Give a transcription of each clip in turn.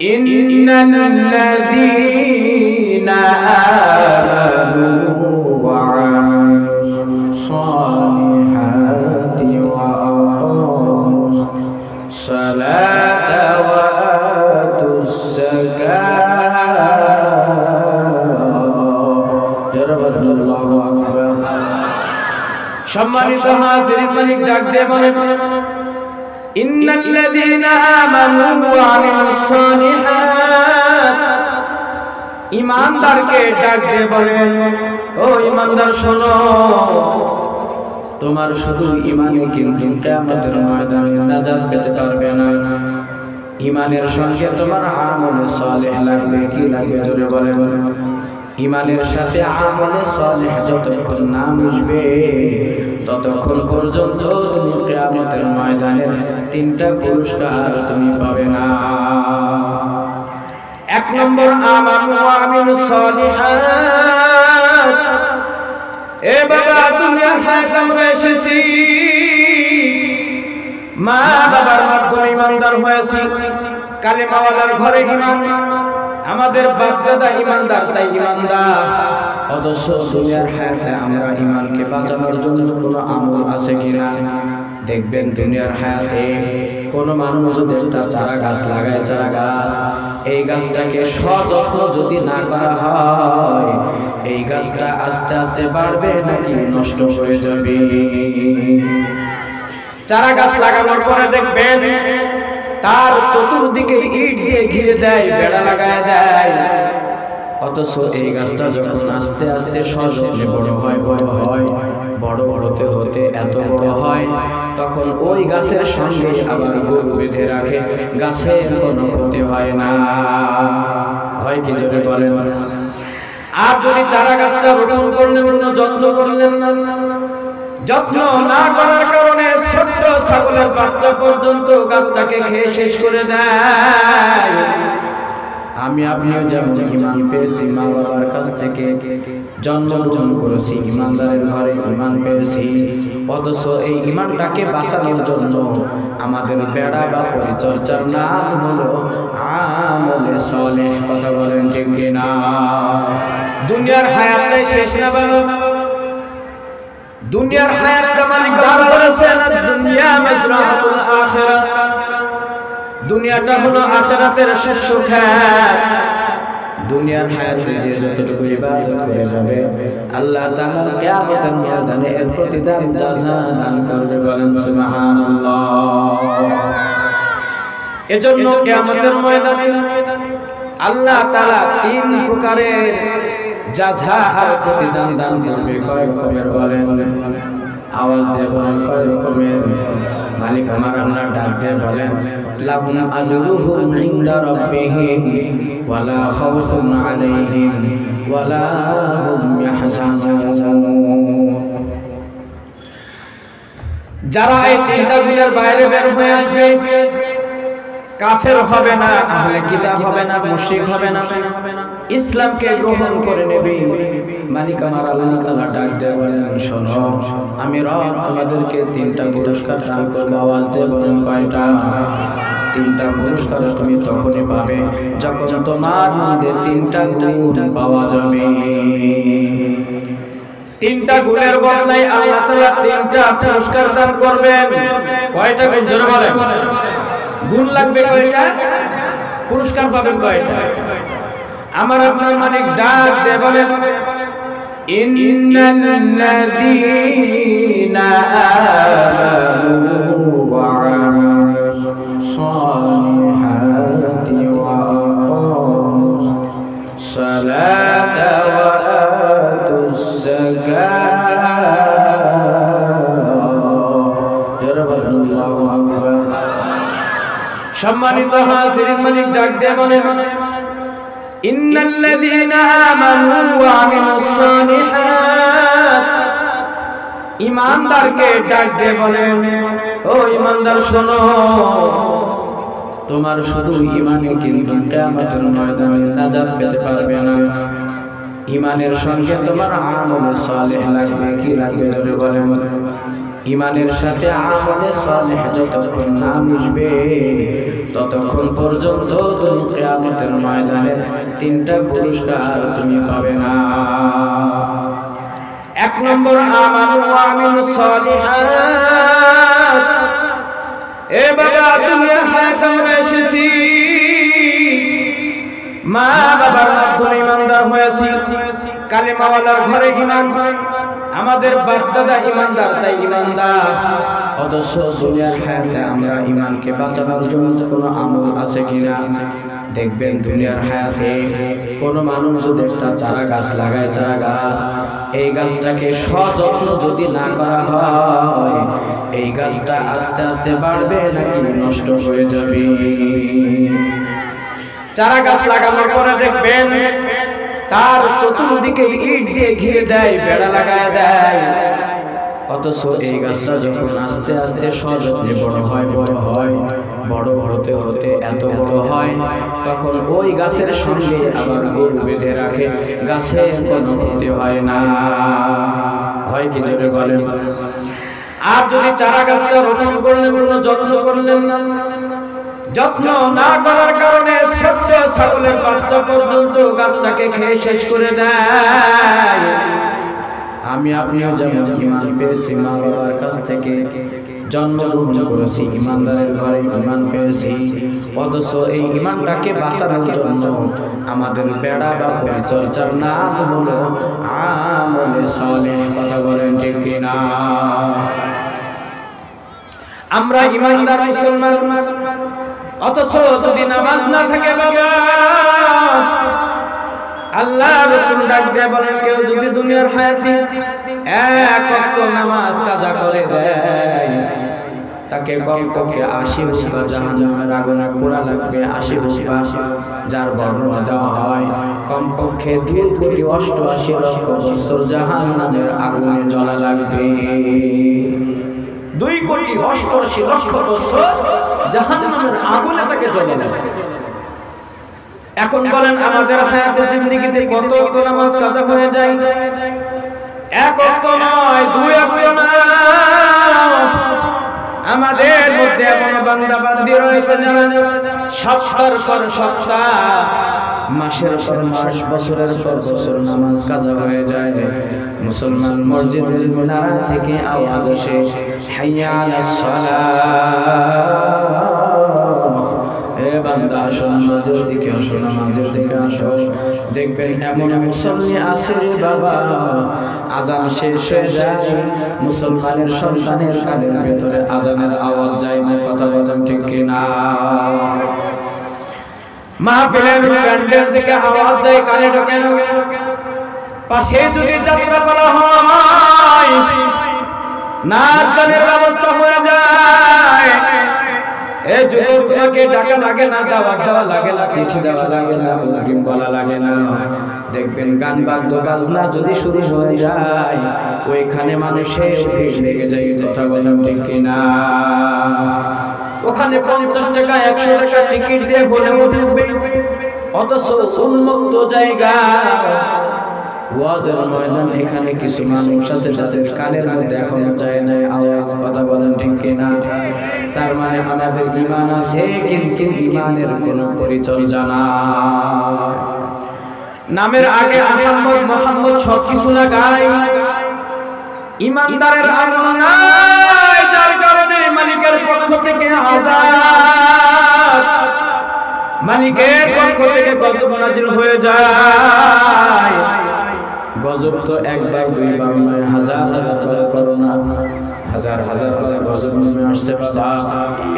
ইন্নাল্লাযীনা আমানু ওয়া আমিলুস সালিহাতি ওয়া আকামুস সালাতা ওয়া আতুস যাকাত। আল্লাহু আকবার। সম্মানিত হাজিরিন, মালিক ডাক দিয়ে বলেন, ইন্নাল্লাযীনা আমানু ওয়া আমিলুস সালিহাত। ঈমানদারকে ডাক দিয়ে বলেন, ও ঈমানদার শোনো, তোমার শুধু ঈমানে কিন্তু কিয়ামতের ময়দানে নাজাত পেতে পারবে না। ঈমানের সঙ্গে তোমার আমলে সালেহ লাগবে। কি লাগবে জোরে বলেন? ঈমানের সাথে আমলে সালেহ যতক্ষণ না মিশবে ততক্ষণ পর্যন্ত তুমি কিয়ামতের ময়দানে তিনটা পুরস্কার তুমি পাবে না। এক নম্বর, আমানু ওয়া আমিলুস সালিহাত। এ বাবা, দুনিয়ার হায়াত আমরা এসেছি, মা বাবার মাধ্যমে ঈমানদার হয়েছি, কালেমাওয়ালার ঘরে ঈমান, আমাদের বাপ দাদা ঈমানদার, তাই ঈমানদার। অথচ দুনিয়ার হায়াতে আমরা ঈমানকে বাঁচানোর জন্য কোনো আমল আছে কিনা দেখবেন। দুনিয়ার হায়াতে কোনো মানুষ যদি একটা চারা গাছ লাগায়, চারা গাছ, এই গাছটাকে সযত্ন যদি না করা হয় এই গাছটা আস্তে আস্তে বাড়বে নাকি নষ্ট হয়ে যাবে। চারা গাছ লাগানোর পরে দেখবেন তার চতুর্দিকে ইট দিয়ে ঘিরে দেয়, বেড়া লাগায় দেয়, অথচ এই গাছটা যখন আস্তে আস্তে সযত্নে বড় হয়, বড় হতে হতে এত বড় হয়, তখন ওই গাছের সঙ্গে আবার গরু বেঁধে রাখে, গাছের কোনো ক্ষতি হয় না। হয় কি জোরে বলেন? আর যদি চারা গাছটা রোপণ করলেন, কোনো যত্ন করলেন না, যত্ন না করার কারণে ছোট্ট ছাগলের বাচ্চা পর্যন্ত গাছটাকে খেয়ে শেষ করে দেয়। আমি আপনিও যেমন ঈমান পেয়েছি মা বাবার কাছ থেকে, জন্মগ্রহণ করেছি ঈমানদারের ঘরে, ঈমান পেয়েছি, অথচ এই ঈমানটাকে বাঁচানোর জন্য আমাদের বেড়া বা পরিচর্যার নাম হলো আমলে সালেহ। কথা বলেন ঠিক কিনা? দুনিয়ার হায়াতটাই শেষ না বাবা, দুনিয়ার হায়াতটা মালিক দান করেছেন, দুনিয়া মাজরাতুল আখিরাহ। দুনিয়াটা হলো আখিরাতের শস্য ক্ষেত। দুনিয়ার হায়াতে যে যতটুকু ইবাদত করে যাবে আল্লাহ তাআলা কিয়ামতের ময়দানে এর প্রতিদান জাযা দান করবে। বলেন সুবহানাল্লাহ। এজন্য কিয়ামতের ময়দানে আল্লাহ তাআলা তিন প্রকারের জাযা আর প্রতিদান দান করবে। কয় রকমের বলেন? আওয়াজ দিয়ে বলেন, কয় রকমের? মালিক আমার আল্লাহ ডাক দিয়ে বলেন, লাহুম আজরুহুম ইনদা রাব্বিহিম ওয়ালা খাউফুন আলাইহিম ওয়ালা হুম ইয়াহজানুন। যারা এই তিনটা দিনের বাইরে বের হয়ে আসবে, কাফের হবে না, আহলে কিতাব হবে না, মুশরিক হবে না, ইসলামকে গ্রহণ করে নেবে, মালিক আমার আল্লাহ তাআলা ডাক দিয়ে বলেন, শোনো, আমি রব তোমাদেরকে তিনটা পুরস্কার দান করব। আওয়াজ দিয়ে বলেন, কয়টা? তিনটা পুরস্কার তুমি তখনই পাবে যখন তোমার মধ্যে তিনটা গুণ পাওয়া যাবে। তিনটা গুণের বদলায় আল্লাহ তাআলা তিনটা পুরস্কার দান করবেন। কয়টা গুণ জোরে বলেন? গুণ লাগবে কয়টা? পুরস্কার পাবেন কয়টা? আমার আপনার মালিক ডাক দিয়ে বলেন, ইন্নাল্লাযীনা আমানু ওয়া আমিলুস সালিহাতি ওয়া আকামুস সালাতা ওয়া আতুস যাকাত। সম্মানিত হাজিরিন, মালিক ডাক দিয়ে বলেন, ইন্নাল্লাযীনা আমানু ওয়া আমিলুস সালিহাত। ঈমানদারকে ডাক দিয়ে বলেন, ও ঈমানদার শোনো, তোমার শুধু ঈমানে কিন্তু কিয়ামতের ময়দানে নাজাত পেতে পারবে না। ঈমানের সঙ্গে তোমার আমলে সালেহ লাগবে। কি লাগবে জোরে বলেন? ঈমানের সাথে আমলে সালেহ যতক্ষণ না মিশবে ততক্ষণ পর্যন্ত তুমি কিয়ামতের ময়দানে তিনটা পুরস্কার তুমি পাবে না। এক নম্বর, আমানু ওয়া আমিলুস সালিহাত। এ বাবা, দুনিয়ার হায়াত আমরা এসেছি, মা বাবার মাধ্যমে ইমানদার হয়েছি, কালেমাওয়ালার ঘরে ইমান, আমাদের বাপ-দাদা ইমানদার, তাই ইমানদার। অথচ দুনিয়ার হায়াতে আমরা ইমানকে বাঁচানোর জন্য কোনো আমল আছে কিনা দেখবেন। দুনিয়ার হায়াতে কোনো মানুষ যদি একটা চারা গাছ লাগায়, চারা গাছ, এই গাছটাকে সযত্ন যদি না করা হয়, এই গাছটা আস্তে আস্তে বাড়বে নাকি নষ্ট হয়ে যাবে। চারা গাছ লাগানোর পরে দেখবেন তার চতুর্দিকে ইট দিয়ে ঘিরে দেয়, বেড়া লাগায় দেয়। অথচ এই গাছটা যখন আস্তে আস্তে সযত্নে বড় হয়, বড় হতে হতে এত বড় হয়, তখন ওই গাছের সঙ্গে আবার গরু বেঁধে রাখে, গাছের কোনো ক্ষতি হয় না। হয় কি জোরে বলেন? আর যদি চারা গাছটা রোপণ করলেন, কোনো যত্ন করলেন না, যত্ন না করার কারণে ছোট্ট ছাগলের বাচ্চা পর্যন্ত গাছটাকে খেয়ে শেষ করে দেয়। আমি আপনিও যেমন ইমান পেয়েছি, মা বাবার কাছ থেকে জন্মগ্রহণ করেছি, ইমানদারের ঘরে ইমান পেয়েছি, অথচ এই ইমানটাকে বাঁচানোর জন্য আমাদের বেড়া বা পরিচর্যার নাম হলো আমলে সালেহ। কথা বলেন ঠিক কিনা? আমরা ইমানদার মুসলমান, অথচ যদি নামাজ না থাকে বাবা, আল্লাহ রাসূল ডাক দিয়ে বলেন, কেউ যদি দুনিয়ার হায়াতে এক ওয়াক্ত নামাজ কাজা করে দেয়, তাকে কমপক্ষে 80 বছর জাহান্নামের আগুনে পোড়া লাগবে। 80 বছর, যার বর্ণনা দেওয়া হয় কমপক্ষে 2,88,00,000 বছর জাহান্নামের আগুনে জ্বলা লাগবে। 2,88,00,000 বছর জাহান্নামের আগুনে তাকে জ্বলা লাগবে। এখন বলেন, আমাদের হায়াতে জিন্দেগিতে কত ওয়াক্ত নামাজ কাজা হয়ে যায়? এক ওয়াক্ত নয়, 2 ওয়াক্ত না। আমাদের মধ্যে এমন বান্দা বান্দি রয়েছে যারা সপ্তাহের পর সপ্তাহ, মাসের পর মাস, বছরের পর বছর নামাজ কাজা হয়ে যায়। মুসলমান মসজিদের মিনারা থেকে আওয়াজ আসে, হাইয়া আলাস সালাহ। এ বান্দা, আসো নামাজের দিকে আসো, নামাজের দিকে আসো। দেখবেন এমন মুসল্লি আছে রে বাবা, আজান শেষ হয়ে যায়, মুসলমানের সন্তানের কানের ভেতরে আজানের আওয়াজ যায় না। কথা বলেন ঠিক কিনা? মাহফিলের প্যান্ডেল থেকে আওয়াজ যায়, কানে ঢোকে না। পাশে যদি যাত্রা করা হয়, নাচ গানের ব্যবস্থা হয়ে যায়, এই যুবককে ডাকা লাগে না, দাওয়াত দেওয়া লাগে না, চিঠি দেওয়া লাগে না, অগ্রিম বলা লাগে না। দেখবেন গান বাদ্য বাজনা যদি শুরু হয়ে যায়, ওইখানে মানুষের ভিড় লেগে যায়। কথা বলেন ঠিক কিনা? ওখানে 50 টাকা 100 টাকা টিকিট দিয়ে হলেও ঢুকবে, অথচ উন্মুক্ত জায়গা, ওয়াজের ময়দান, এখানে কিছু মানুষ আছে যাদের কানের মধ্যে এখন যায় না আওয়াজ। কথা বলেন ঠিক কিনা? তার মানে আমাদের ঈমান আছে, কিন্তু ঈমানের কোনো পরিচর্যা নাই। নামের আগে আহমদ, মোহাম্মদ সবকিছু লাগায়, ঈমানদারের আমল নাই, যার কারণে মালিকের পক্ষ থেকে আযাব, মালিকের পক্ষ থেকে গজব নাযিল হয়ে যায়। গজব তো একবার দুইবার নয়, হাজার হাজার করোনা, হাজার হাজার হাজার গজব নেমে আসছে।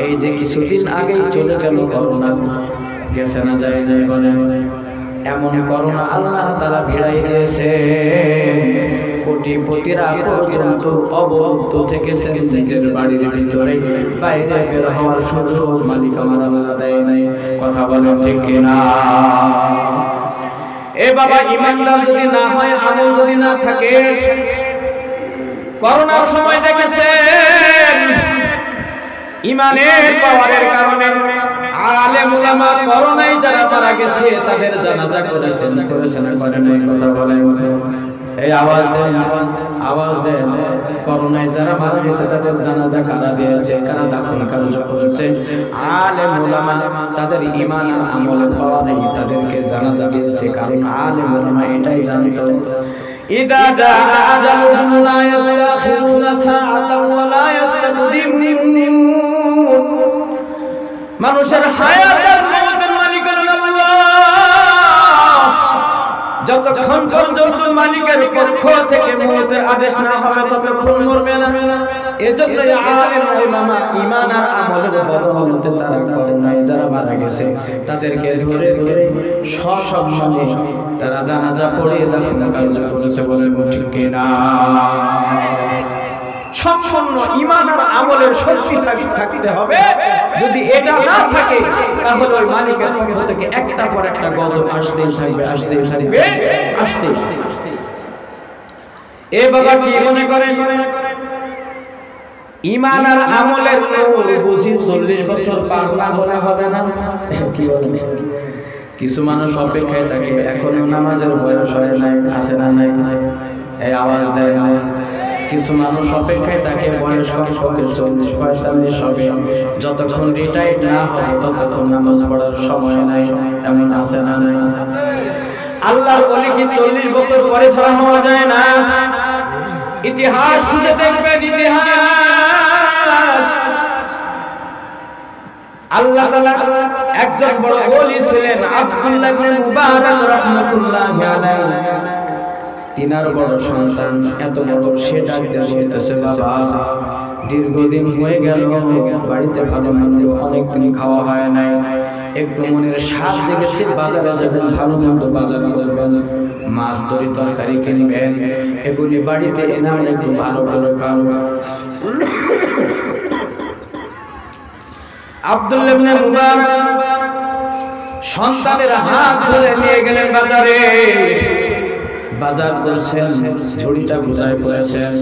এই যে কিছুদিন আগে চলে গেল করোনা, গেছে না যায় না, এমন করোনা আল্লাহ তাআলা ভিড়াই দিয়েছে। কোটিপতিরা পর্যন্ত অবরুদ্ধ থেকেছেন নিজের বাড়ির ভিতরে, বাইরে বের হওয়ার সুযোগ মালিক আমার আল্লাহ দেয় নাই। কথা বলেন ঠিক কিনা? এ বাবা, ঈমানদার যদি না হয়, আমল যদি না থাকে, করোনার সময় দেখেছেন ঈমানের পাওয়ারের কারণে আলেম উলামা করোনায় যারা মারা গেছে তাদের জানাজা করেছেন, করেছেন, করেন। কথা বলেন এই আওয়াজ দেন, আওয়াজ দেন। করোনায় যারা মারা গেছে তাদের জানাজা কারা দিয়েছে, কারা দাফন কার্য করেছে? আলেম উলামা, তাদের ঈমান আর আমলের পাওয়া নেই, তাদেরকে জানাজা দিয়েছে। কারণ আলেম উলামা এটাই জানতো, ইদা জা আজালুহুম লা ইস্তাখিরুনা সাআতান ওয়া লা ইস্তাকদিমুন। মানুষের হায়াত আর মওতের মালিক আল্লাহ। যতক্ষণ পর্যন্ত মালিকের পক্ষ থেকে মওতের আদেশ না হবে ততক্ষণ মরবে না। এজন্য আলেম উলামা ঈমান আর আমলের বদৌলতে তারা করোনায় যারা মারা গেছে তাদেরকে ধরে ধরে সসম্মানে তারা জানাজা পড়িয়ে দাফন কার্য করেছে। বলে ঠিক না? সম্পূর্ণ ঈমান আর আমলের শক্তি থাকতে হবে। যদি এটা না থাকে তাহলে ওই মালিকের পক্ষ থেকে একটা পর একটা গজব আসতেই থাকবে, আসতেই থাকবে, আসতেই থাকবে। এ বাবা কি মনে করেন ঈমান আর আমলের নূর বুঝি 40 বছর পার না হলে হবে না? কি বলেন? কিছু মানুষ অপেক্ষায় থাকে, এখনো নামাজের বয়স হয় নাই, আছে না নাই? এই আওয়াজ দেয়। কিছু মানুষ অপেক্ষায় থাকে, বয়স কম 40-45 হবে, যতক্ষণ রিটায়ার্ড না হয় ততক্ষণ নামাজ পড়ার সময় নাই, এমন আছে না নাই? আল্লাহর ওলি কি 40 বছর পরে ছাড়া হওয়া যায় না? ইতিহাস খুঁজে দেখবেন, ইতিহাস। আল্লাহ তাআলা একজন বড় ওলি ছিলেন, আব্দুল্লাহ ইবনে মুবারক রাহমাতুল্লাহি আলাইহি। তিনার বড় সন্তান এত বড়, সে ডাকতে বলতেছে, বাবা দীর্ঘদিন হয়ে গেল বাড়িতে ভালো মন্দ অনেকদিন খাওয়া হয় নাই, একটু মনের স্বাদ জেগেছে, বাজারে যাবেন, ভালো মন্দ বাজারে করবেন, মাছ তরকারি কিনবেন, এগুলি বাড়িতে এনে আমরা একটু ভালো ভালো খাবো। আব্দুল্লাহ ইবনে মুবারক সন্তানের হাত ধরে নিয়ে গেলেন বাজারে। বাজার করছেন, ঝুড়িটা বোঝায় পড়েছেন।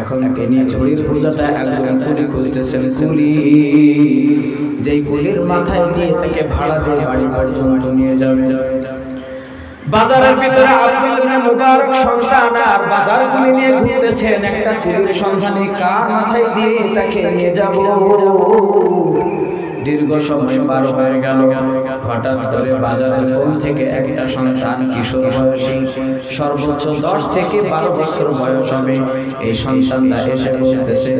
এখন তিনি ঝুড়ির বোঝাটা একজন কুলি খুঁজতেছেন। কুলি যেই কুলির মাথায় দিয়ে তাকে ভাড়া দিয়ে বাড়ি পর্যন্ত নিয়ে যাবে। বাজারের ভিতরে আব্দুল্লাহ ইবনে মুবারক সন্তান আর বাজার কুলি নিয়ে ঘুরতেছেন। একটা কুলির সন্ধানে কার মাথায় দিয়ে তাকে নিয়ে যাব। দীর্ঘ সময় পার হয়ে গেল। হঠাৎ করে বাজারের কোণ থেকে একটা সন্তান, কিশোর বয়সী, সর্বোচ্চ 10 থেকে 12 বছর বয়স হবে, এই সন্তানটা এসে বলতেছে,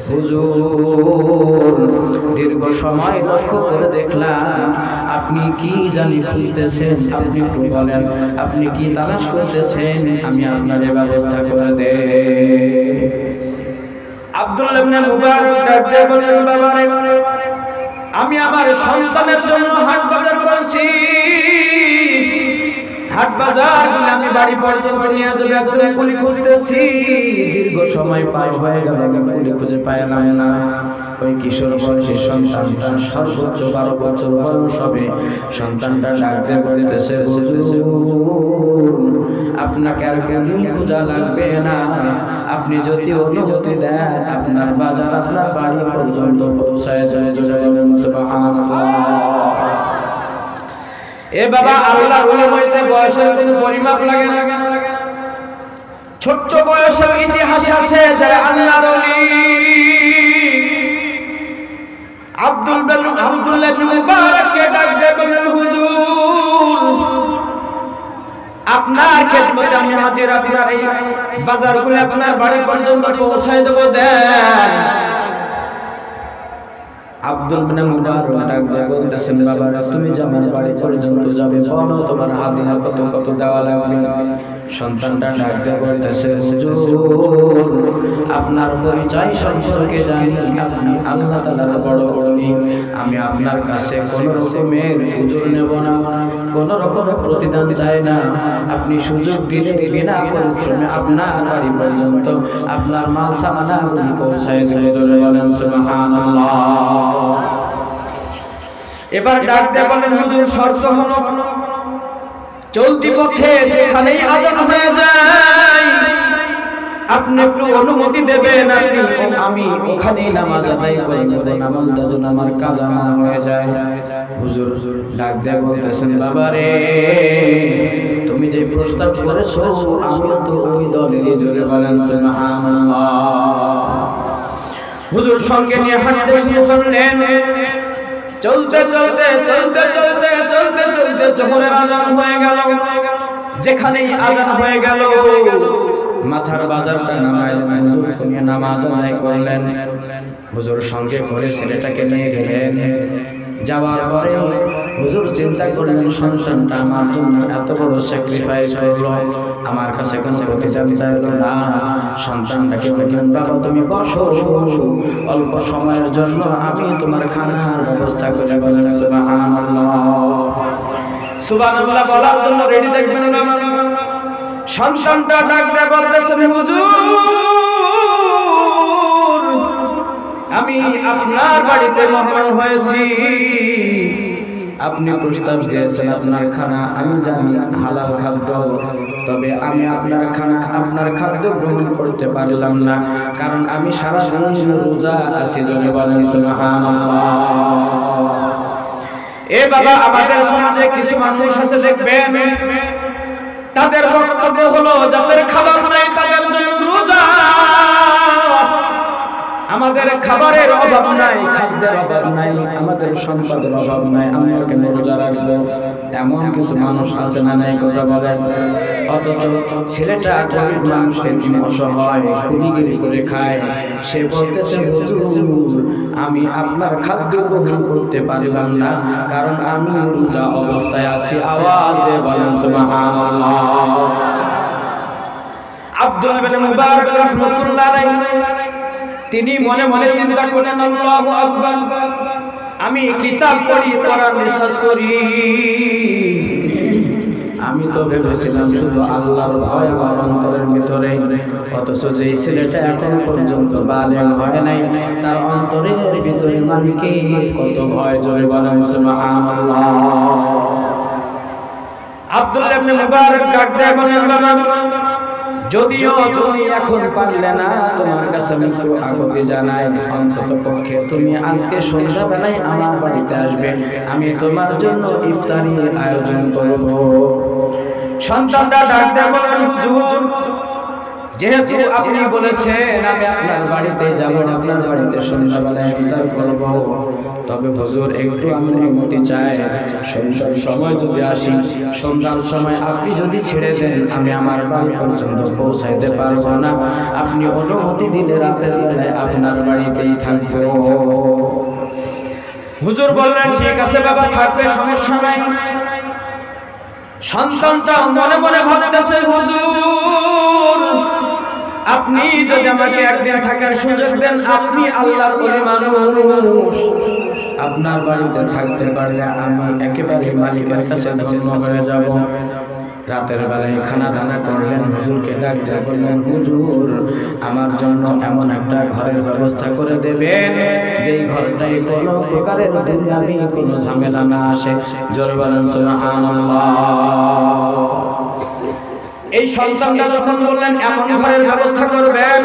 হুজুর দীর্ঘ সময় লক্ষ্য করে দেখলাম আপনি কি জানি খুঁজতেছেন, আপনি একটু বলেন আপনি কি তালাশ করতেছেন, আমি আপনার ব্যবস্থা করে দেই। আব্দুল্লাহ ইবনে মুবারক ডাক দিয়ে বললেন, বাবা রে, আমি আমার সন্তানের জন্য হাট বাজার করছি, হাট বাজার আমি বাড়ি পর্যন্ত নিয়ে যাবে, একজন কুলি খুঁজতেছি। দীর্ঘ সময় পার হয়ে গেল, আমি কুলি খুঁজে পাইলাম না। ওই কিশোর বয়সী সন্তানটা সর্বোচ্চ 12 বছর বয়স হবে। সন্তানটা ডাকতে বলতেছে, আপনাকে আর কুলি খোঁজা লাগবে না, আপনি যদি অনুমতি দেন আপনার বাজার আপনার বাড়ি পর্যন্ত পৌঁছায় যায়। সুবহানাল্লাহ। এ বাবা, আল্লাহর ওলি হইতে বয়সের কোনো পরিমাপ লাগে না। ছোট্ট বয়সের ইতিহাস আছে যারা আল্লাহর ওলি। আব্দুল্লাহ ইবনে মুবারককে ডাক দিয়ে বললেন, হুজুর আপনার খেদমতে আমি হাজির, আপনার এই বাজারগুলো আপনার বাড়ি পর্যন্ত পৌঁছায় দেব, দেন। আব্দুল ইবনে মুবারক ডাক দিয়ে বলতেছেন, বাবা তুমি যে আমার বাড়ি পর্যন্ত যাবে, বলো তোমার হাদিয়া কত কত দেওয়া লাগবে। সন্তানটা ডাক দিয়ে বলতেছে, হুজুর আপনার পরিচয় সম্পর্কে জানি, আপনি আল্লাহ তাআলার বড় ওলি, আমি আপনার কাছে কোন রকমের হুজুর নেব না, কোন রকম প্রতিদান চাই না। আপনি সুযোগ দিলে বিনা পরিশ্রমে আপনার বাড়ি পর্যন্ত আপনার মাল সামানাগুলি পৌঁছায় দেব। বলেন সুবহানাল্লাহ। এবার ডাক দিয়ে বলেন, হুজুর শর্ত হলো চলতি পথে যেখানেই আযান হয়ে যায় আপনি একটু অনুমতি দেবেন, আমি ওখানেই নামাজ আদায় করব, নামাজটা যেন আমার কাজা না হয়ে যায়। হুজুর ডাক দিয়ে বলতেছেন, বাবা রে তুমি তুমি যে প্রস্তাব করেছো আমিও তো ওই দলেরই, জোরে বলেন সুবহানাল্লাহ। হুজুর সঙ্গে নিয়ে হাঁটতে শুরু করলেন। চলতে চলতে চলতে চলতে চলতে চলতে জোহরের আযান হয়ে গেল। যেখানেই আযান হয়ে গেল মাথার বাজারটা নামাইলেন, হুজুরকে নিয়ে নামাজ আদায় করলেন। হুজুর সঙ্গে করে ছেলেটাকে নিয়ে গেলেন। যাওয়ার পরে হুজুর চিন্তা করলেন, সন্তানটা আমার জন্য এত বড় স্যাক্রিফাইস করলো, আমার কাছে কোনো প্রতিদান চাইলো না। সন্তানটাকে বললেন, বাবা তুমি বসো, অল্প সময়ের জন্য আমি তোমার খানার ব্যবস্থা করে। বলেন সুবহানাল্লাহ। সুবহানাল্লাহ বলার জন্য রেডি দেখবেন না। সন্তানটা ডাক দিয়ে বলতেছে, হুজুর আমি আপনার বাড়িতে মেহমান হয়েছি, আপনি প্রস্তাব দিয়েছেন আপনার খানা আমি জানি হালাল খাদ্য, তবে আমি আপনার খানা আপনার খাদ্য গ্রহণ করতে পারলাম না, কারণ আমি সারা দিন রোজা আছি। জোরে বলেন সুবহানাল্লাহ। এ বাবা, আমাদের সমাজে কিছু মানুষ আছে দেখবেন, তাদের বক্তব্য হলো যাদের খাবার নাই তাদের জন্য রোজা। আমাদের খাবারের অভাব নাই, খাদ্যের অভাব নাই, আমাদের সম্পদের অভাব নাই, আমরা কেন রোজা রাখবো? এমন কিছু মানুষ আছে না নাই? কথা বলেন। অথচ ছেলেটা গরিব মানুষের অসহায়, কুড়িগিরি করে খায়, সে বলতেছে, হুজুর আমি আপনার খাদ্য গ্রহণ করতে পারলাম না, কারণ আমি রোজা অবস্থায় আছি। আওয়াজ দিয়ে বলেন সুবহানাল্লাহ। আব্দুল বিন মুবারক রাহমাতুল্লাহ আলাইহি তিনি মনে মনে চিন্তা করেন, আল্লাহু আকবার, আমি কিতাব পড়ি, কোরআন রিসার্চ করি, আমি তো ভেবেছিলাম শুধু আল্লাহর ভয় আমার অন্তরের ভিতরে, অথচ যে ছেলেটা এখন পর্যন্ত বালেগ হয় নাই তার অন্তরের ভিতরে মালিকে কত ভয়। জোরে বলেন সুবহানাল্লাহ। আব্দুল্লাহ ইবনে মুবারক ডাক দিয়ে বলেন, বাবা যদিও তুমি এখন পারলে না, তোমার কাছে আমি আগতে জানাই, অন্তত পক্ষে তুমি আজকে সন্ধ্যাবেলায় আমার বাড়িতে আসবে, আমি তোমার জন্য ইফতারির আয়োজন করব। সন্তানটা ডাক দিয়ে বলেন, হুজুর যেহেতু আপনি বলেছেন আমি আপনার বাড়িতে যাব, আপনার বাড়িতে সন্ধ্যাবেলায় ইফতার করব, তবে হুজুর একটু আমি অনুমতি চাই, সন্ধ্যার সময় যদি আসি, সন্ধ্যার সময় আপনি যদি ছেড়ে দেন আমি আমার বাড়ি পর্যন্ত পৌঁছাইতে পারবো না, আপনি অনুমতি দিলে রাতের বেলায় আপনার বাড়িতেই থাকবো। হুজুর বললেন, ঠিক আছে বাবা থাকবে, সমস্যা নাই। সন্তানটা মনে মনে ভাবতেছে, হুজুর আপনি যদি আমাকে একদিন থাকার সুযোগ দেন, আপনি আল্লাহর ওলি মানুষ, আপনার বাড়িতে থাকতে পারলে আমি একেবারে মালিকের কাছে ধন্য হয়ে যাব। রাতের বেলায় খানা দানা করলেন, হুজুরকে ডাক দিয়ে বললেন, হুজুর আমার জন্য এমন একটা ঘরের ব্যবস্থা করে দেবেন যেই ঘরটায় কোনো প্রকারের দুনিয়াবি কোনো ঝামেলা না আসে। জোরে বলেন সুবহানাল্লাহ। এই সন্তানটা যখন বললেন এমন ঘরের ব্যবস্থা করবেন,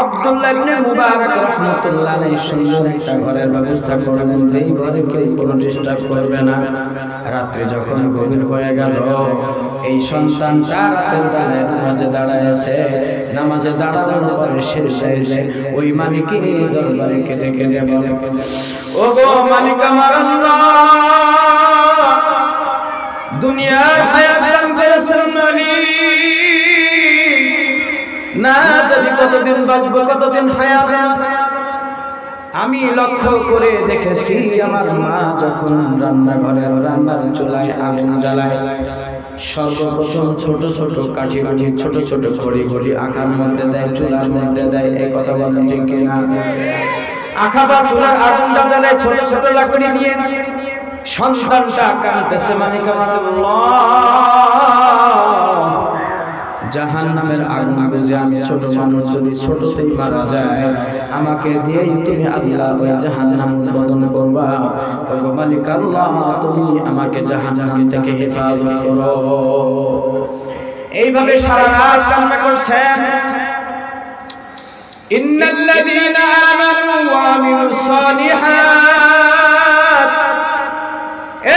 আব্দুল্লাহ ইবনে মুবারক রাহমাতুল্লাহ আলাইহি সুন্দর একটা ঘরের ব্যবস্থা করলেন, যেই ঘরে কেউ কোনো ডিস্টার্ব করবে না। রাত্রি যখন গভীর হয়ে গেল, এই সন্তানটা রাতের বেলায় নামাজে দাঁড়ায়ছে, নামাজে দাঁড়ানোর পরে শেষে ওই মালিকের দরবারে কেঁদে কেঁদে বলে, ওগো মালিক আমার আল্লাহ, দুনিয়ার হায়াত দান করেছেন মালিক, না জানি কতদিন বাঁচবো, কতদিন হায়াত। আমি লক্ষ্য করে দেখেছি আমার মা যখন রান্নাঘরের রান্নার চুলায় আগুন জ্বালায়, সর্বপ্রথম ছোট ছোট কাঠি কাঠি ছোট ছোট খড়ি খড়ি আখার মধ্যে দেয়, চুলার মধ্যে দেয়। এই কথা বলেন ঠিক কিনা? আখা বা চুলার আগুনটা জ্বালায় ছোট ছোট লাকড়ি নিয়ে। সন্তানটা কাঁদতেছে, মালিক আমার আল্লাহ, জাহান্নামের আগুন বুঝে আমি ছোট মানুষ, যদি ছোটতেই মারা যায় আমাকে দিয়েই তুমি আল্লাহ ওই জাহান্নাম উদ্বোধন করবা। ওগো মালিক আল্লাহ, তুমি আমাকে জাহান্নাম থেকে হেফাজত করো। এইভাবে সারা রাত কান্না করছেন। ইন্নাল্লাযীনা আমানু ওয়া আমিলুস সালিহাত,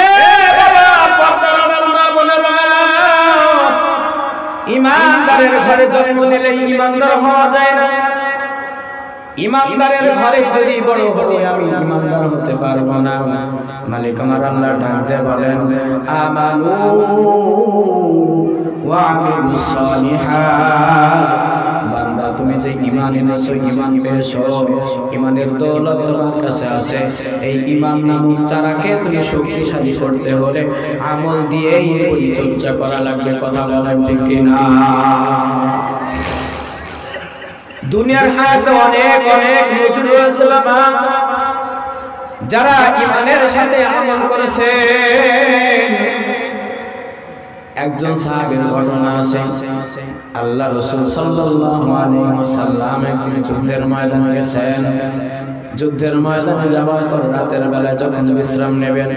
এ বাবা পর্দার মা বোনেরা, ইমানদারের ঘরে জন্ম নিলে ইমানদার হওয়া যায় না। ইমানদারের ঘরে যদি বড় হই আমি ইমানদার হতে পারবো না। মালিক আমার আল্লাহ ডাক দিয়ে বলেন আমানু ওয়া আমিলুস সালিহাত। বান্দা তুমি যে ঈমান এনেছো, ঈমান পেয়েছো, ঈমানের দৌলত তোমার কাছে আছে। এই ঈমান নামক চারাকে তুমি শক্তিশালী করতে হলে আমল দিয়েই পরিচর্যা করা লাগবে। কথা বলেন ঠিক কিনা? দুনিয়ার হায়াতে অনেক অনেক নজর রয়েছে বাবা, যারা ঈমানের সাথে আমল করেছে। একজন সাহাবীর ঘটনা আছে, আল্লাহ রাসূল সাল্লাল্লাহু আলাইহি ওয়াসাল্লাম একদিন যুদ্ধের ময়দানে গেছেন। যুদ্ধের ময়দানে যাওয়ার পর রাতের বেলা যখন বিশ্রাম নেবেন,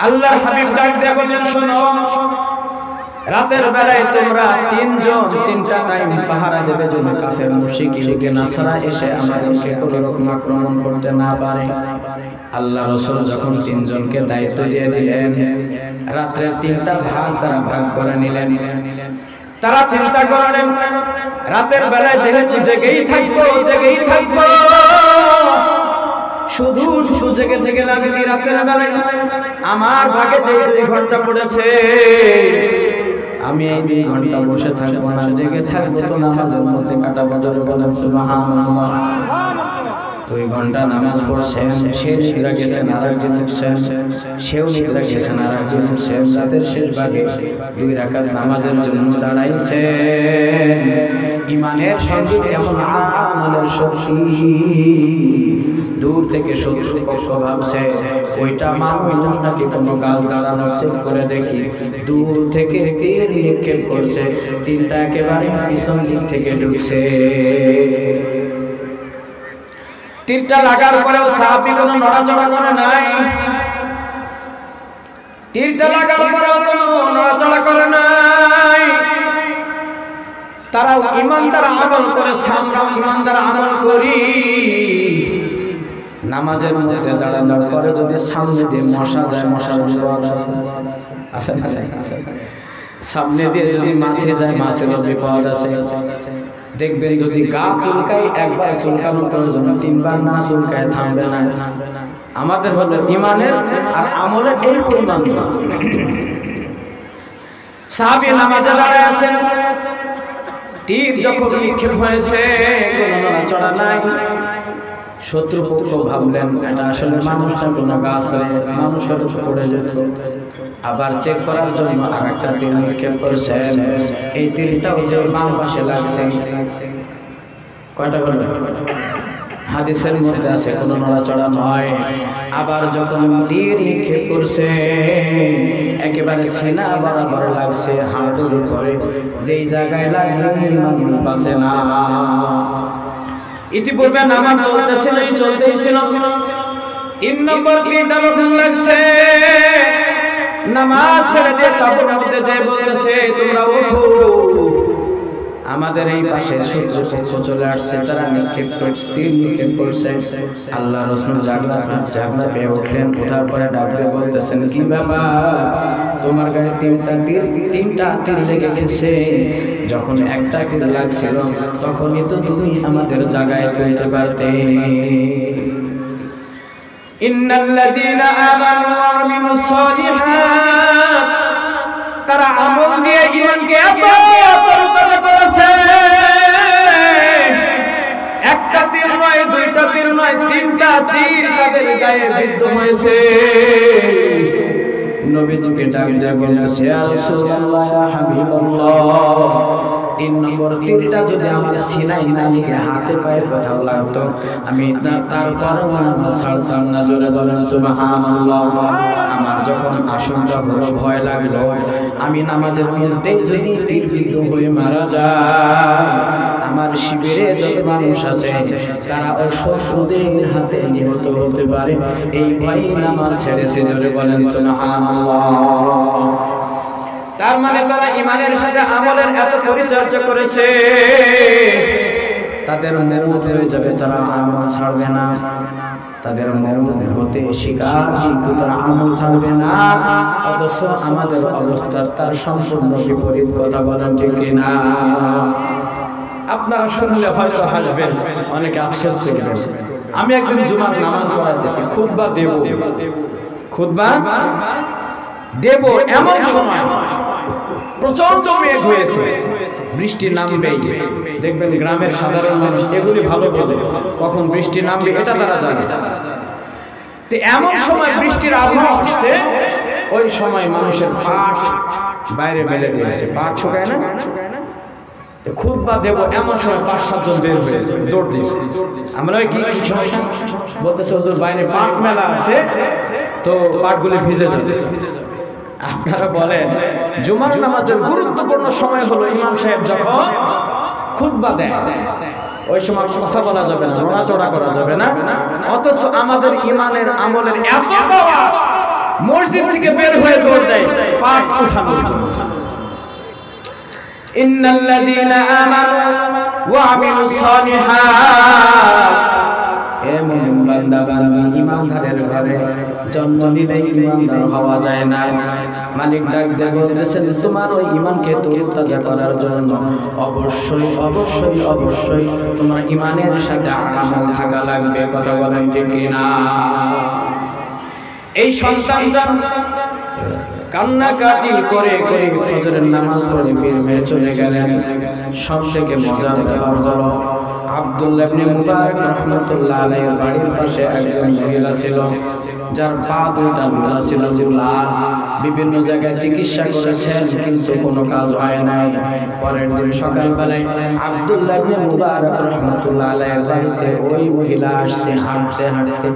আল্লাহর হাবিব ডাক দিয়ে বলেন শোনো, রাতের বেলায় তোমরা তিনজন তিনটা টাইম পাহারা দেবে যেন কাফের মুশরিক ইহুদি নাসারা এসে আমাদেরকে কোনো রকম আক্রমণ করতে না পারে। আল্লাহ রাসূল যখন তিনজনকে দায়িত্ব দিয়ে দিলেন, রাতের তিনটা ভাগ তারা ভাগ করে নিলেন। তারা চিন্তা করলেন রাতের বেলায় যেহেতু জেগেই থাকবো শুধু শুধু জেগে থেকে লাগবে। রাতের বেলায় আমার ভাগে যে 2 ঘন্টা পড়েছে, আমি এই 2 ঘন্টা বসে থাকবো না, জেগে থাকবো, তো নামাজের মধ্যে কাটাবো। জোরে বলেন সুবহানাল্লাহ। 2 ঘন্টা নামাজ পড়ছেন, সে নিদ্রা গেছেন, আরেকজন উঠছেন, সেও নিদ্রা গেছেন, আরেকজন উঠছেন। রাতের শেষ ভাগে 2 রাকাত নামাজের জন্য দাঁড়াইছে। ঈমানের সঙ্গে কেমন আমলের শক্তি, দূর থেকে শত্রু পক্ষ ভাবছে ওইটা মানুষ নাকি কোনো গাছ দাঁড়ানো, চেক করে দেখি দূর থেকে তীর নিক্ষেপ করছে, তীরটা একেবারে পিছন দিক থেকে ঢুকছে। তীরটা লাগার পরেও সাহাবী কোনো নড়াচড়া করে নাই। তীরটা লাগার পরেও কোনো নড়াচড়া করে নাই। তারাও ঈমানদার আমল করে, আমরাও ঈমানদার আমল করি। নামাজের মধ্যে দাঁড়ানোর পরে যদি সামনে দিয়ে মশা যায়, মশার বিপদ আছে। সামনে দিয়ে যদি মাছে যায়, মাছের বিপদ আছে। দেখবেন যদি গা চুলকায়, একবার চুলকানোর প্রয়োজন, 3 বার না চুলকায় থামবে না। আমাদের হলো ঈমানের আর আমলের এই পরিমাণ। সাহাবী নামাজে দাঁড়ায় আছেন, তীর যখন নিক্ষেপ হয়েছে কোনো নড়াচড়া নাই। শত্রুপক্ষ ভাবলেন এটা আসলে মানুষটা কোনো গাছ, মানুষের পড়ে যেত। আবার চেক করার জন্য আরেকটা তীর নিক্ষেপ করেছেন। এই তীরটাও যে বাম পাশে লাগছে। কয়টা ঘন্টা হাদিসের মধ্যে আছে কোনো নড়াচড়া নয়। আবার যখন তীর নিক্ষেপ করছে একেবারে সিনা বরাবর লাগছে, হাঁটুর উপরে, যেই জায়গায় লাগলে মানুষ বাঁচে না। ইতিপূর্বে নামাজ চলতেই ছিল। 3 নম্বর তীরটা যখন লাগছে, নামাজ ছেড়ে দিয়ে কাপড় মধ্যে যায় বলতেছে তোমরা ওঠো, আমাদের এই পাশে শত্রুপক্ষ চলে আসছে, তারা নিক্ষেপ করছে, তীর নিক্ষেপ করছে। আল্লাহ রাসূল জাগনা পেয়ে উঠলেন। ওঠার পরে ডাকতে বলতেছেন কি ব্যাপার, তোমার গায়ে 3টা তীর লেগে গেছে। যখন একটা তীর লাগছিল তখনই তো তুমি আমাদের জায়গায় তুলতে পারতে। ইন্নাল্লাযীনা আমানু ওয়া আমিলুস সালিহাত, তারা আমল দিয়ে ঈমানকে এত পরিবর্তন করেছে। একটা তীর নয়, 2টা তীর নয়, 3টা তীর তাদের গায়ে বিদ্ধ হয়েছে। নবীজিকে ডাক দিয়ে বলতেছে ইয়া রাসূলুল্লাহ, ইয়া হাবিবাল্লাহ, 3 নম্বর তীরটা যদি আমার সিনায় না নিয়ে হাতে পায়ে কোথাও লাগতো, আমি তারপরও নামাজ ছাড়তাম না। জোরে বলেন সুবহানাল্লাহ। আমার যখন আশঙ্কা হলো, ভয় লাগলো, আমি নামাজের মধ্যে যদি তীর বিদ্ধ হয়ে মারা যায়, আমার শিবিরে যত মানুষ আছে তারা অশত্রুদের হাতে নিহত হতে পারে, এই ভয়ে নামাজ ছেড়েছে। জোরে বলেন সুবহানাল্লাহ। তার মানে তারা ঈমানের সাথে আমলের এত পরিচর্যা করেছে। তাদের মৌত হয়ে যাবে, তারা আমল ছাড়বে না। তাদের মৌত হতে শিকার কিন্তু তারা আমল ছাড়বে না। অথচ আমাদের অবস্থা তার সম্পূর্ণ বিপরীত। কথা বলেন ঠিক কিনা? আপনারা শুনলে হয়তো হাসবেন, অনেকে আফসোস করবেন। আমি একদিন জুমার নামাজ পড়াতেছি, খুতবা দেব এমন সময় প্রচন্ড মেঘ হয়েছে, বৃষ্টি নামবে। দেখবেন গ্রামের সাধারণ মানুষ এগুলি ভালো বোঝে, কখন বৃষ্টি নামবে এটা তারা জানে। তো এমন সময় বৃষ্টির আবহাওয়া আসছে, ওই সময় মানুষের পাট বাইরে বেড়ে দিয়েছে, পাট শুকায় না। খুতবা দেব এমন সময় ৫-৭ জন বের হয়েছে, দৌড় দিয়েছে। আমরা কি সমস্যা বলতেছে, হুজুর বাইরে পাট মেলা আছে, তো পাটগুলি ভিজে যাবে। আপনারা বলেন, জুমার নামাজের গুরুত্বপূর্ণ সময় হলো ইমাম সাহেব যখন খুতবা দেয়, ওই সময় কথা বলা যাবে না, নড়াচড়া করা যাবে না। অথচ আমাদের ইমানের আমলের এত পাওয়া, মসজিদ থেকে বের হয়ে দৌড় দেয় পাট উঠানোর জন্য। ইন্নাল্লাযীনা আমানু ওয়া আমিলুস সালিহাত, হে মুমিন বান্দা বান্দী, ইমানদারের ঘরে জন্ম নিলে ইমানদার হওয়া যায় না। মালিক ডাক দিয়ে বলতেছেন, তোমার ওই ঈমানকে তরতাজা করার জন্য অবশ্যই অবশ্যই অবশ্যই তোমার ঈমানের সাথে আমল থাকা লাগবে। কথা বলেন ঠিক কিনা? এই সন্তানরা কান্নাকাটি করে করে ফজরের নামাজ পড়ে বের হয়ে চলে গেলেন। সবথেকে মজার ব্যাপার হলো, আব্দুল্লাহ ইবনে মুবারক রাহমাতুল্লাহ আলাইহির বাড়ির পাশে একজন মহিলা ছিল, যার পা দুইটা লোলা ছিল। বিভিন্ন জায়গায় চিকিৎসা করেছেন, কিন্তু কোনো কাজ হয় নাই। পরের দিন সকালবেলায় আব্দুল্লাহ ইবনে মুবারক রাহমাতুল্লাহ আলাইহির বাড়িতে ওই মহিলা আসছে হাঁটতে হাঁটতে।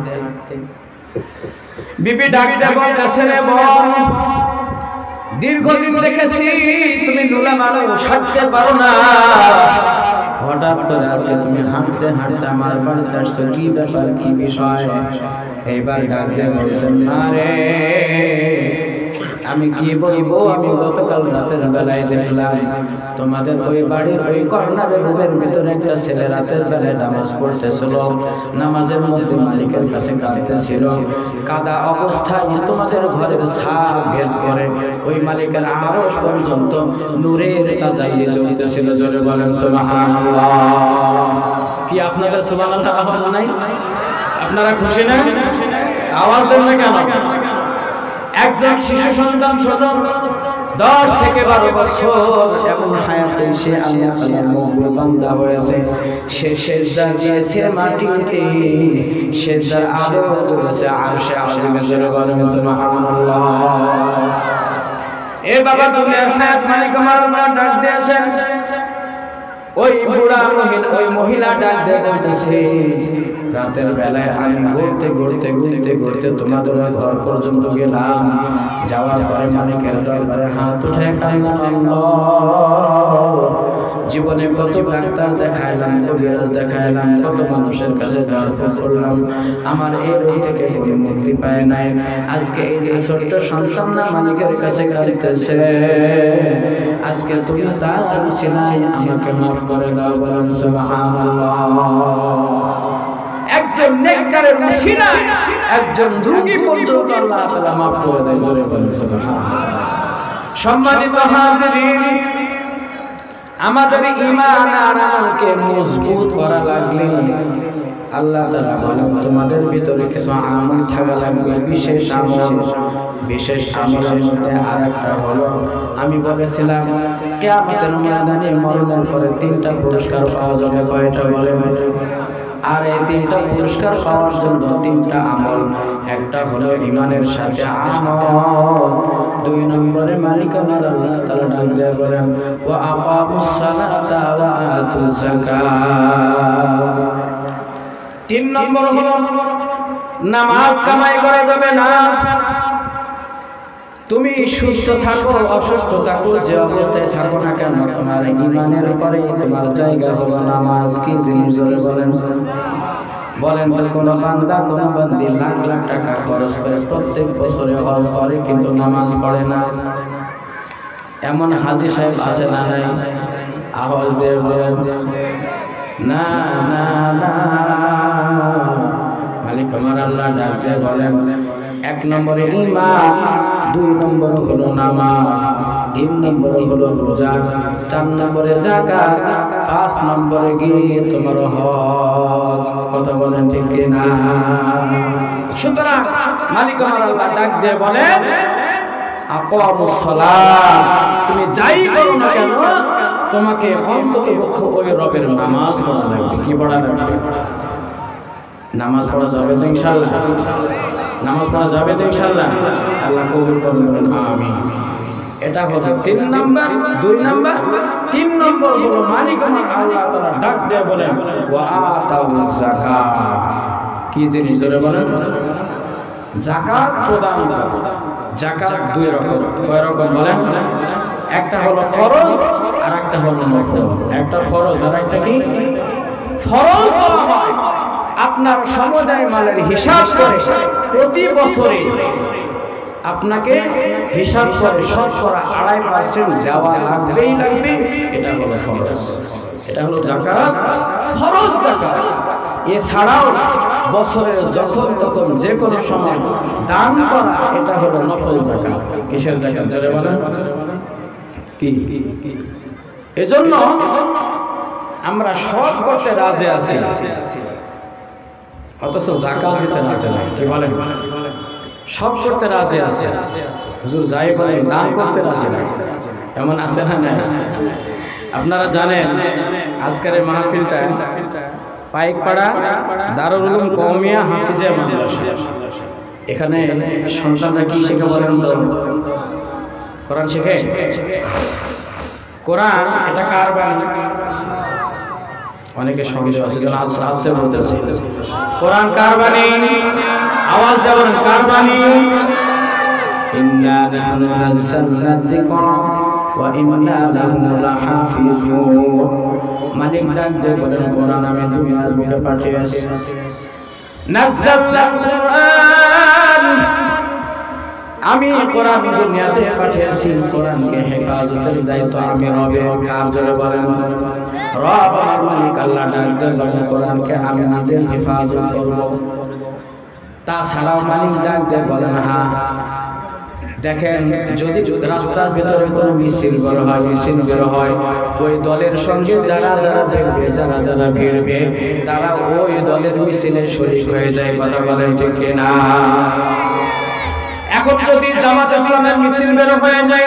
বিবি ডাকতে বলতেছে, রে বোন, দীর্ঘদিন দেখেছি তুমি লোলা মানুষ, হাঁটতে পারো না, হঠাৎ করে আজকে তুমি হাঁটতে হাঁটতে আমার বাড়িতে আসছো, কি ব্যাপার, কি বিষয়? এইবার ডাকতে বলতেন, না রে, আমি কি বলবো, আমি গতকাল রাতের বেলায় দেখলাম তোমাদের ওই বাড়ির ওই কর্নারের রুমের ভিতরে একটা ছেলে রাতের বেলায় নামাজ পড়তেছিল। নামাজের মধ্যে মালিকের কাছে কাঁদতেছিল। কাদা অবস্থায় তোমাদের ঘরের ছাদ ভেদ করে ওই মালিকের আরশ পর্যন্ত নূরের তাজাইয়ে চলতেছিল। জোরে বলেন সুবহানাল্লাহ। কি আপনাদের সুবহানাল্লাহ আওয়াজ নাই? আপনারা খুশি না? আওয়াজ দেন না কেন? একজন শিশু সন্তান ছোট 10 থেকে 12 বছর, এমন হায়াতে সে আল্লাহ তাআলার মকবুল বান্দা হয়েছে। সে সিজদা দিয়েছে মাটিতে, সিজদার আলো করেছে আরশে আজিমে। জোরে বলেন সুবহানাল্লাহ। এ বাবা, দুনিয়ার হায়াত মালিক আমার ডাক দিয়েছে। ওই বুড়া মহিলা, ওই মহিলা ডাক দিয়ে বলতেছে, রাতের বেলায় আমি ঘুরতে ঘুরতে ঘুরতে ঘুরতে তোমাদের ঘর পর্যন্ত গেলাম। যাওয়ার পরে মালিকের দরবারে হাত উঠে কান্না করলাম। জীবনে কত ডাক্তার দেখাইলাম, কবিরাজ দেখাইলাম, কত মানুষের কাছে যাওয়ার পর করলাম, আমার এই রোগ থেকে কোনো মুক্তি পায় নাই। আজকে এই যে ছোট্ট সন্তান না মালিকের কাছে কাঁদতেছে, আজকে তুমি তার ছিলাই, আমাকে মাফ করে দাও। বলেন সুবহানাল্লাহ। একজন নেককারের উসিলায় একজন রোগী পর্যন্ত আল্লাহ তাআলা মাফ করে দেয়। জোরে বলেন সুবহানাল্লাহ। সম্মানিত হাজিরিন, আমাদের ঈমান আর আমলকে মজবুত করা লাগলে আল্লাহ তাআলা বলেন, তোমাদের ভিতরে কিছু আমল থাকা লাগবে, বিশেষ আমল। বিশেষ আমলের মধ্যে আরেকটা হলো, আমি বলেছিলাম কিয়ামতের ময়দানে মরণের পরে 3টা পুরস্কার পাওয়া যাবে। কয়টা বলেন? আর এই 3টা পুরস্কার পাওয়ার জন্য 3টা আমল। একটা হলো ঈমানের সাথে আমল, 2 নম্বরে মালিক আল্লাহ তাআলা ডাক দিয়ে বলেন, ওয়া আকামুস সালাতা ওয়া আতুজ যাকাত। 3 নম্বর হলো নামাজ কামাই করা যাবে না। তুমি সুস্থ থাকো, অসুস্থ থাকো, যে অবস্থায় থাকো না কেন, তোমার ঈমানের পরে তোমার জায়গা হলো নামাজ। কি জিনিস? বলেন বলেন তো, কোন বান্দা কোন বান্দি লাখ লাখ টাকা খরচ করে প্রত্যেক বছরে হজ করে, কিন্তু নামাজ পড়ে না? এমন হাজী সাহেব আছে না নাই? আওয়াজ বের না না না, মালিক আমার আল্লাহ ডাক দিয়ে বলেন, 1 নম্বরে ঈমান, 2 নম্বর হলো নামাজ, 3 নম্বরে হলো রোজা, 4 নম্বরে যাকাত, 5 নম্বরে গিয়ে তোমার হজ। কথা বলেন ঠিক কি না? সুতরাং মালিক আমার আল্লাহ ডাক দিয়ে বলেন, আকামুস সালাত, তুমি যাই করো না কেন তোমাকে অন্তত পক্ষে ওই রবের নামাজ পড়া লাগবে। কি পড়া লাগবে? নামাজ পড়া যাবে তো ইনশাআল্লাহ? নামাজ পড়া যাবে তো ইনশাআল্লাহ? আল্লাহ কবুল করুন, আমিন। এটা হলো 3 নাম্বার। 2 নাম্বার, 3 নম্বর হলো মালিক আমার আল্লাহ তাআলা ডাক দিয়ে বলেন, ওয়া আতাউজ যাকাত। কি জিনিস ধরে বলেন? যাকাত প্রদান করো। যাকাত 2 রকম। কয় রকম বলেন? একটা হলো ফরজ আর একটা হলো নফল। একটা ফরজ আর একটা কি? ফরজ বলা হয় আপনার সমুদায় মালের হিসাব করে প্রতি বছরে আপনাকে হিসাব করে শতকরা 2.5% দেওয়া লাগবেই লাগবে। এটা হলো ফরজ, এটা হলো যাকাত, ফরজ যাকাত। এছাড়াও বছরের যখন তখন যে কোনো সময় দান করা, এটা হলো নফল যাকাত। কিসের যাকাত জোরে বলেন? কি? এজন্য আমরা সব করতে রাজি আছি, অথচ যাকাত দিতে রাজি নাই। কি বলেন? সব করতে রাজি আছে, হুজুর যাই বলেন দান করতে রাজি নাই। এমন আছে না? আপনারা জানেন আজকের এই মাহফিলটা পাইকপাড়া দারুল উলুম কওমিয়া হাফিজিয়া মাদ্রাসা। এখানে সন্তানরা কি শেখে বলেন তো? কোরআন শেখে। কোরআন এটা কার বাণী? অনেকে সন্দেহ আছে, যেন আস্তে বলতেছে কোরআন কার বাণী? আওয়াজ দেবেন, কার বাণী? ইন্না নাহনু নাযালনা যিকরা ওয়া ইন্না লাহু লাহাফিজুন। মালিক ডাক দিয়ে বলেন, কোরআন আমি দুনিয়ার বুকে পাঠিয়েছি। নাযালনাল কুরআন, আমি কোরআন দুনিয়াতে পাঠিয়েছি। কোরআনকে হেফাজতের দায়িত্ব আমি রবের। কার জোরে বলেন? রব আমার মালিক আল্লাহ ডাক দিয়ে বলেন, কোরআনকে আমি নিজে হেফাজত করব। তাছাড়াও মালিক ডাক দিয়ে বলেন, হ্যাঁ দেখেন যদি রাস্তার ভিতরে কোনো মিছিল বের হয়, মিছিল বের হয়, ওই দলের সঙ্গে যারা যারা দেখবে, যারা যারা ভিড়বে, তারা ওই দলের মিছিলে শরীক হয়ে যায়। কথা বলেন ঠিক না? এখন যদি জামাত ইসলামের মিছিল বের হয়ে যায়,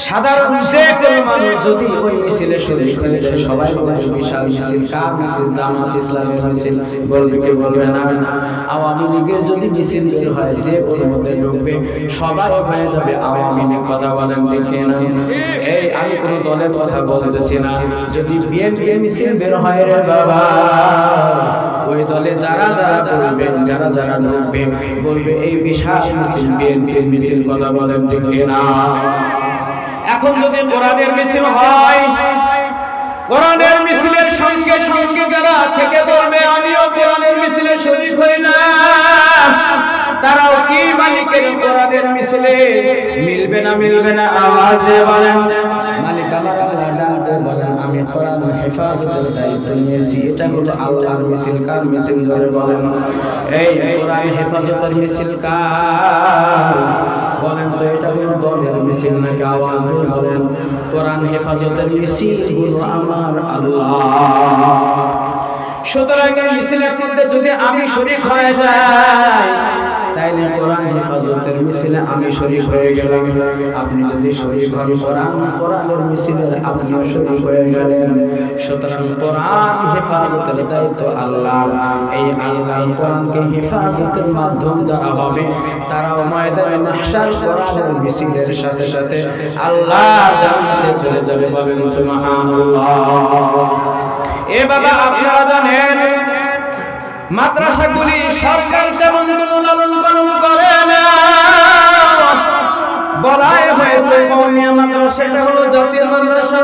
সাধারণ যে কোনো মানুষ যদি ওই মিছিলে শরীক হয়ে যায়, সবাই বলবে বিশাল মিছিল। কার মিছিল? জামাত ইসলামের মিছিল। বলবে কি বলবে না? আওয়ামী লীগের যদি মিছিল বের হয়, যে ওর মধ্যে ঢুকবে সবাই হয়ে যাবে আওয়ামী লীগ। কথা বলেন ঠিক না? এই আমি কোন দলের কথা বলতেছি না। যদি বিএনপি মিছিল বের হয় রে বাবা, ওই দলে যারা যারা পড়বে, যারা যারা ঢুকবে, বলবে এই বিশাল মিছিল বিএনপির মিছিল। কথা বলেন ঠিক না? এখন যদি কোরআনের মিছিল হয়, কোরআনের মিছিলের সঙ্গে সঙ্গে যারা থেকে বলবে আমিও কোরআনের মিছিলে শরীক হই না, তারাও কি মালিকের কোরআনের মিছিলে মিলবে না? মিলবে না? আওয়াজ দিয়ে বলেন। মালিক আমার আল্লাহ ডাক দিয়ে বলেন, আমি কোরআন হেফাজতের দায়িত্ব নিয়েছি। এটা হলো আল্লাহর মিছিল। কার মিছিল জোরে বলেন? এই কোরআন হেফাজতের মিছিল কার বলেন তো? এটা কোনো দলের মিছিল নাকি? আওয়াজ দিয়ে বলেন। কোরআন হেফাজতের মিছিল হলো আমার আল্লাহ। সুতরাং মিছিলের মধ্যে যদি আমি শরীক হয়ে যাই, তাইলে কোরআন হেফাজতের মিছিলে আমি শরীক হয়ে গেলাম। আপনি যদি শরীক হন কোরআনের মিছিলে, আপনিও শরীক হয়ে গেলেন। সুতরাং কোরআন হেফাজতের দায়িত্ব আল্লাহ। এই আল্লাহ কোরআনকে হেফাজতের মাধ্যম যারা হবে, তারাও ময়দানে মাহশার কোরআনের মিছিলের সাথে সাথে আল্লাহ জান্নাতে চলে যাবে। বলেন সুবহানাল্লাহ। এ বাবা, আপনারা জানেন মাদ্রাসাগুলি সরকার তেমন লালন পালন করে না। বলাই হয়েছে কওমিয়া মাদ্রাসা, এটা হলো জাতীয় মাদ্রাসা,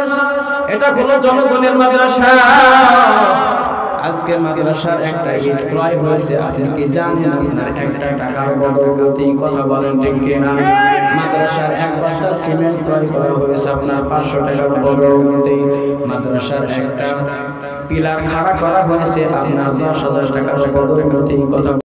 এটা হলো জনগণের মাদ্রাসা। আজকে মাদ্রাসার একটা ইট ক্রয় হয়েছে, আপনি কি জানেন? আপনার একটা টাকার বড় গতি। কথা বলেন ঠিক কিনা? মাদ্রাসার এক বস্তা সিমেন্ট ক্রয় করা হয়েছে আপনার 500 টাকার বড় গতি। মাদ্রাসার একটা পিলার খাড়া করা হয়েছে আপনার 10,000 টাকার বদলে কথা